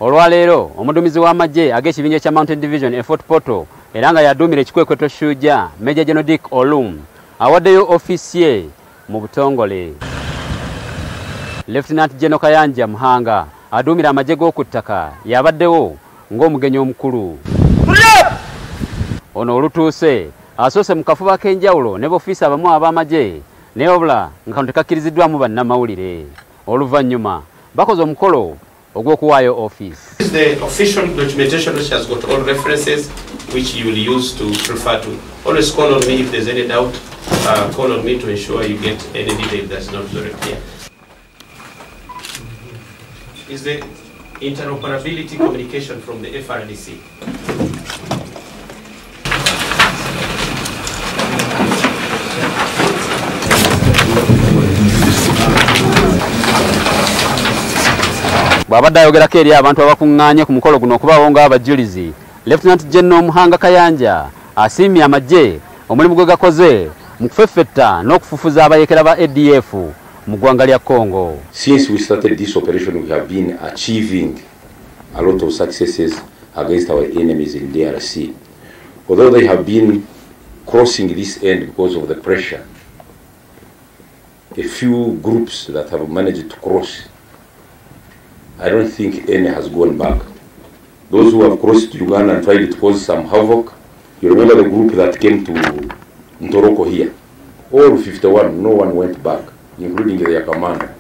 Olwaleero omuduumizi w'amagye ag'ekibinja kya Mountain Division e Fort Portal era nga yaduumira ekikwekweto Shujaa Major General Dick Olum awaddeyo ofiisi ye mu butongole. Lieutenant General Kayanja Muhanga aduumira amagye g'oku ttaka yabaddewo ng'omugenyi omukulu. Ono olutuuse asoose mu kafuba k'enjawulo ne b'ofiisi abamu ab'amagye naye wabula nga kano tekakkiriziddwamu bannamawulire. Oluvannyuma bakoze omukolo ogw'okuwaayo office. This is the official documentation which has got all references which you will use to refer to. Always call on me if there's any doubt. Call on me to ensure you get any detail that's not very clear. Is the interoperability communication from the FRDC. Bwabadde ayogerako eri abantu abakuŋŋaanye ku mukolo guno okubaawo ng'abajulizi, Lieutenant General Muhanga Kayanja asiimye amagye omulimu gwe gakoze mu kufeffetta n'okufufuza abayeekera ba ADF mu ggwanga lya Congo. Since we started this operation, we have been achieving a lot of successes against our enemies in DRC. Although they have been crossing this end because of the pressure, a few groups that have managed to cross, I don't think any has gone back. Those who have crossed Uganda and tried to cause some havoc, you remember the group that came to Ntoroko here? All 51, no one went back, including their commander.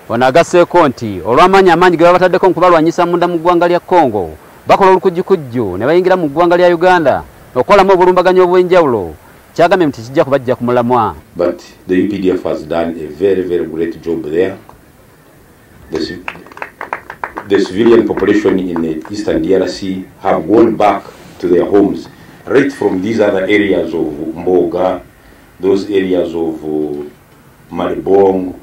Wanagasseeko nti olw'amaanyi amaanyi ge babataddeko nkubalwanyisa munda mu ggwanga lya Congo bakola olukujjukujju ne bayingira mu ggwanga lya Uganda okukolamu obulumbaganyi obw'enjawulo kyagambye nti kijja kubajja ku mulamwa. But the UPDF has done a very, very great job there. The civilian population in the eastern DRC have gone back to their homes, right from these other areas of Mboga, those areas of Maribong,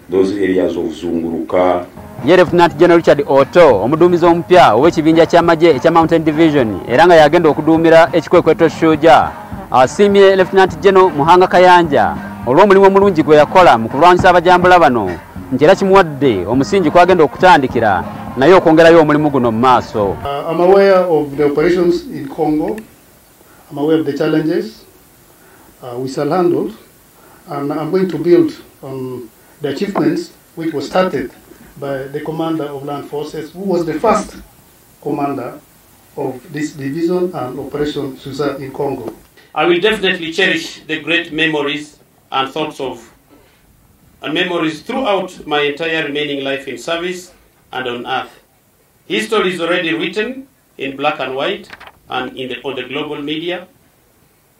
those areas of Zunguruka. Lieutenant General Richard Otto, omuduumizi omupya ow'ekibinja ky'amagye ekya Mountain Division era nga yagenda okuduumira ekikwekweto Shujaa, asiimye Lieutenant General Muhanga Kayanja olw'omulimu omulungi gwe yakola mu kulwanyisa abajambula bano nti era kimuwadde omusingi kwagenda okutandikira naye okwongerayo omulimu guno mu maaso. I'm aware of the operations in Congo. I'm aware of the challenges we shall handle, and I'm going to build on the achievements which were started by the commander of land forces, who was the first commander of this division and Operation Shujaa in Congo. I will definitely cherish the great memories and thoughts of and memories throughout my entire remaining life in service and on earth. History is already written in black and white and on the global media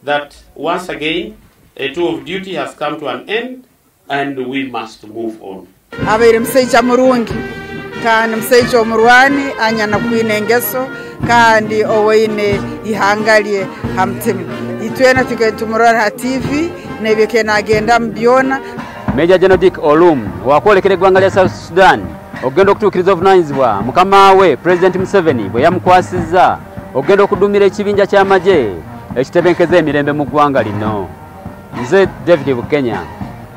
that once again a tour of duty has come to an end and we must move on. Abaire mseija murungi kandi mseija omurwani anyana kwine engeso kandi owaine ihangalie hamtimu itwena tuketumurora ha TV nebeke nagenda mbyona. Major General Dick Olum wakwolekera eggwanga lya South Sudan ogenda okutuukiriza obuvunaanyizibwa mukama we President Museveni bwe yamukwasizza ogenda okuduumira ekibinja ky'amagye ekitebenkeza emirembe mu ggwanga lino. Nze David Bukenya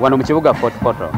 wano mu kibuga Fort Portal.